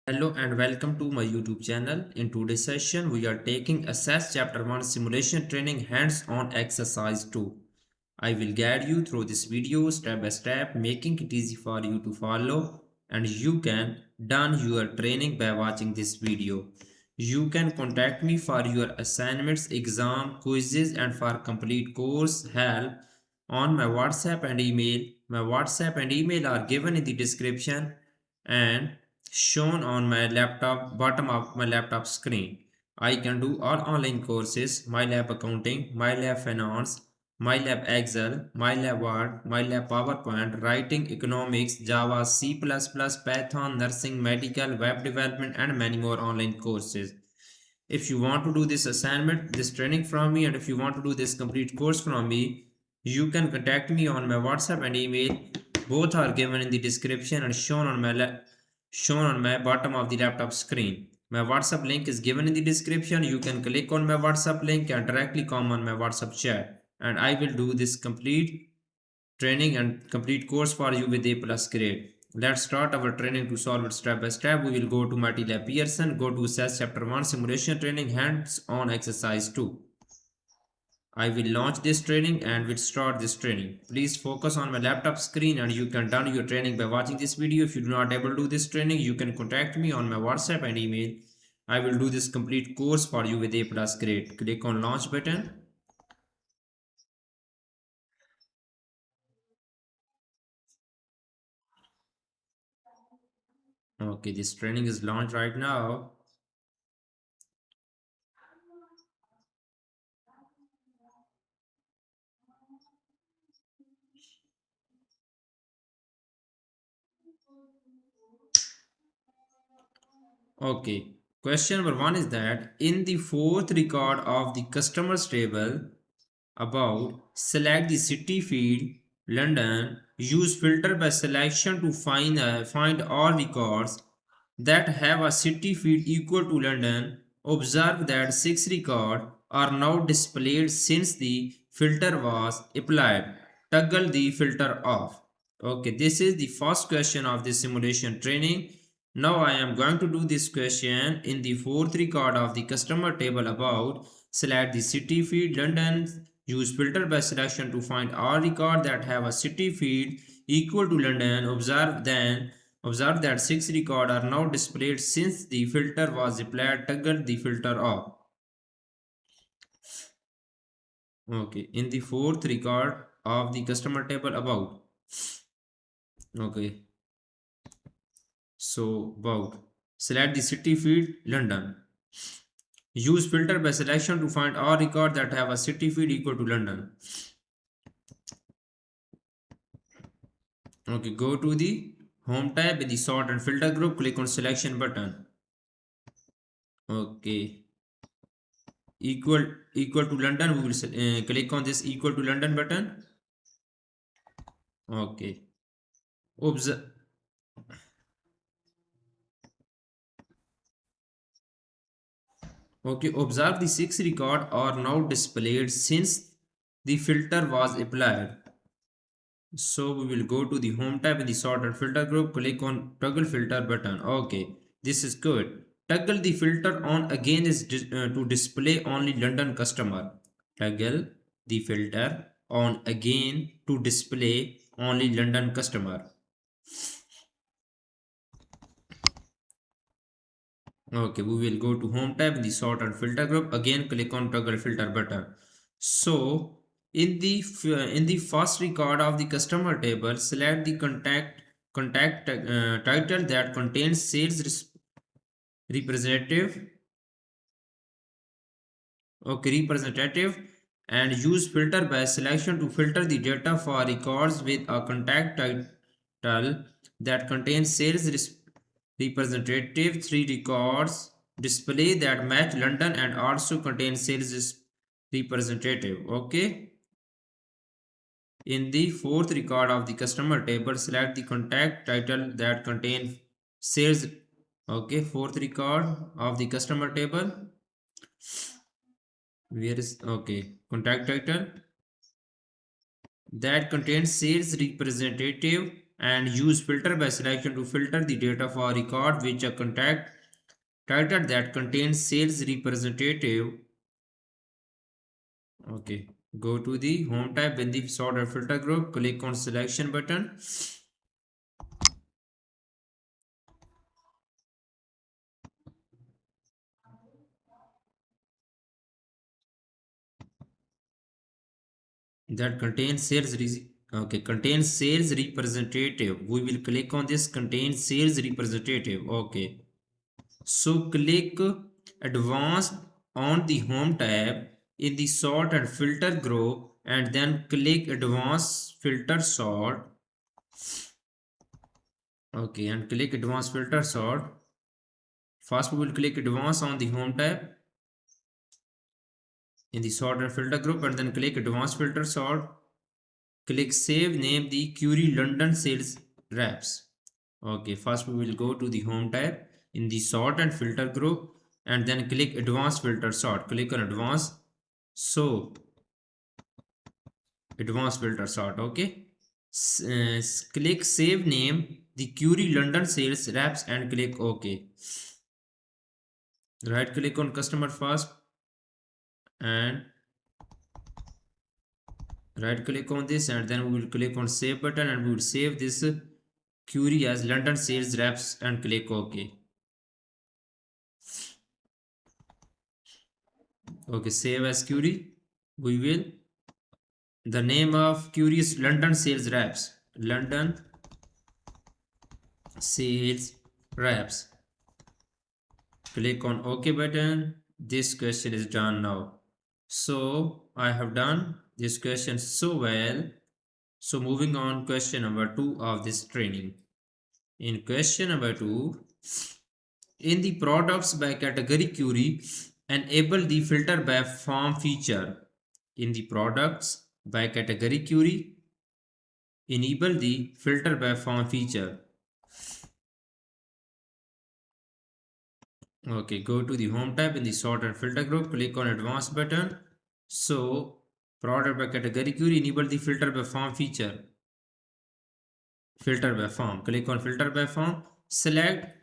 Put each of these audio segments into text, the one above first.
Hello and welcome to my YouTube channel. In today's session, we are taking Assess Chapter 1 Simulation Training Hands-on Exercise 2. I will guide you through this video step by step, making it easy for you to follow, and you can done your training by watching this video. You can contact me for your assignments, exam, quizzes, and for complete course help on my WhatsApp and email. My WhatsApp and email are given in the description and shown on my laptop bottom of my laptop screen. I can do all online courses: MyLab Accounting, MyLab Finance, MyLab Excel, MyLab Word, MyLab PowerPoint, Writing, Economics, Java, C++, Python, Nursing, Medical, Web Development, and many more online courses. If you want to do this assignment, this training from me, and if you want to do this complete course from me, you can contact me on my WhatsApp and email. Both are given in the description and shown on my bottom of the laptop screen. My WhatsApp link is given in the description. You can click on my WhatsApp link and directly come on my WhatsApp chat. And I will do this complete training and complete course for you with A plus grade. Let's start our training to solve it step by step. We will go to MultiLab Pearson, go to Assess Chapter 1 Simulation Training Hands-on Exercise 2. I will launch this training and will start this training. Please focus on my laptop screen and you can done your training by watching this video. If you do not able to do this training, you can contact me on my WhatsApp and email. I will do this complete course for you with A plus grade. Click on launch button. Okay, this training is launched right now. Okay, question number one is that in the fourth record of the customers table about, select the city field London. Use filter by selection to find all records that have a city field equal to London. Observe that 6 records are now displayed since the filter was applied. Toggle the filter off. Okay, this is the first question of this simulation training. Now I am going to do this question in the fourth record of the customer table about, select the city field London. Use filter by selection to find all records that have a city field equal to London. Observe that 6 records are now displayed since the filter was applied. Toggle the filter off. Okay, in the fourth record of the customer table about. Okay, so about, select the city field London. Use filter by selection to find all records that have a city field equal to London. Okay, go to the home tab in the sort and filter group, click on selection button. Okay, equal to London, we will click on this equal to London button. Okay, observe. Okay, observe the 6 records are now displayed since the filter was applied. So we will go to the home tab in the sort and filter group, click on toggle filter button. Okay, this is good. Toggle the filter on again is to display only London customer. Toggle the filter on again to display only London customer. Okay, we will go to home tab in the sort and filter group. Again, click on toggle filter button. So in the first record of the customer table, select the contact title that contains sales representative. Okay, representative, and use filter by selection to filter the data for records with a contact title that contains sales representative. 3 records display that match London and also contain sales representative. Okay, in the fourth record of the customer table, select the contact title that contains sales. Okay, fourth record of the customer table, where is, okay, contact title that contains sales representative. and use filter by selection to filter the data for record which a contact title that contains sales representative. Okay, go to the home tab in the sort or filter group, click on selection button. That contains okay, contains sales representative. We will click on this contains sales representative. Okay, so click advanced on the home tab in the sort and filter group and then click advanced filter sort. Okay, and click advanced filter sort. First we will click advanced on the home tab in the sort and filter group and then click advanced filter sort. Click save, name the query London sales reps. Okay, first we will go to the home tab in the sort and filter group and then click advanced filter sort. Click on advanced. So advanced filter sort. Okay. Click save, name the query London sales reps and click OK. Right click on customer first and right click on this and then we will click on save button and we will save this query as London sales reps and click OK. Okay, save as query. We will the name of query is London sales reps. London sales reps. Click on OK button. This question is done now. So I have done this question so well. So moving on, question number 2 of this training. In question number 2, in the products by category query, enable the filter by form feature. In the products by category query, enable the filter by form feature. Okay, go to the home tab in the sort and filter group, click on advanced button. So product by category query, enable the filter by form feature. Filter by form, click on filter by form, select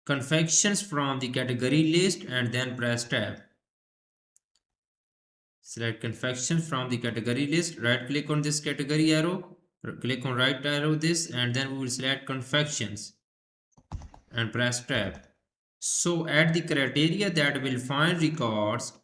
confections from the category list and then press tab. Select confections from the category list, right click on this category arrow, click on right arrow this and then we will select confections and press tab. So add the criteria that will find records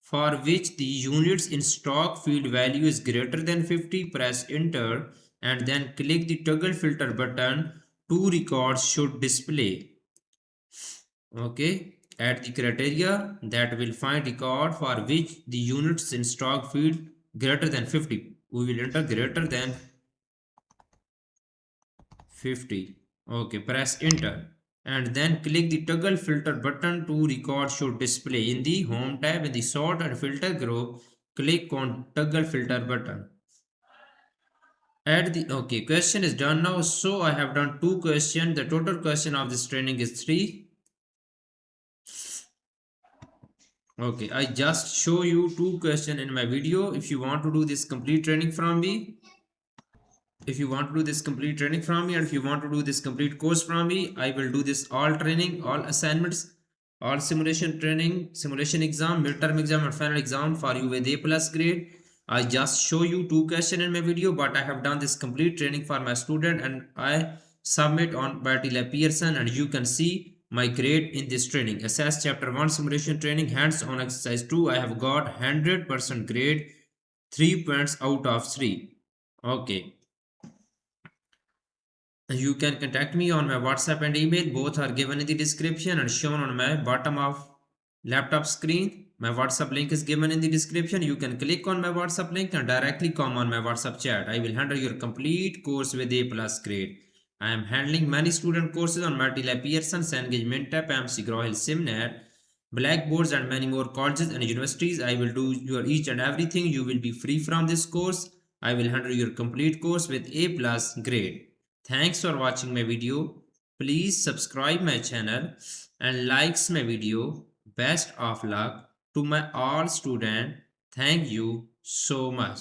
for which the units in stock field value is greater than 50, press enter and then click the toggle filter button. Two records should display. Okay, add the criteria that will find record for which the units in stock field greater than 50. We will enter greater than 50. Okay, press enter and then click the toggle filter button. To record should display. In the home tab in the sort and filter group, click on toggle filter button. Add the okay, question is done now. So I have done 2 questions. The total question of this training is 3. Okay, I just show you 2 questions in my video. If you want to do this complete training from me, if you want to do this complete training from me, and if you want to do this complete course from me, I will do this all training, all assignments, all simulation training, simulation exam, midterm exam and final exam for you with A plus grade. I just show you 2 questions in my video, but I have done this complete training for my student and I submit on Batila Pearson and you can see my grade in this training. Assess chapter 1 simulation training hands on exercise 2. I have got 100% grade, 3 points out of 3. Okay, you can contact me on my WhatsApp and email. Both are given in the description and shown on my bottom of laptop screen. My WhatsApp link is given in the description. You can click on my WhatsApp link and directly come on my WhatsApp chat. I will handle your complete course with A plus grade. I am handling many student courses on Martila Pearson, Cengage Mintap, MC Grohil Simnet, Blackboards and many more colleges and universities. I will do your each and everything. You will be free from this course. I will handle your complete course with A plus grade. Thanks for watching my video. Please subscribe my channel and likes my video. Best of luck to my all student. Thank you so much.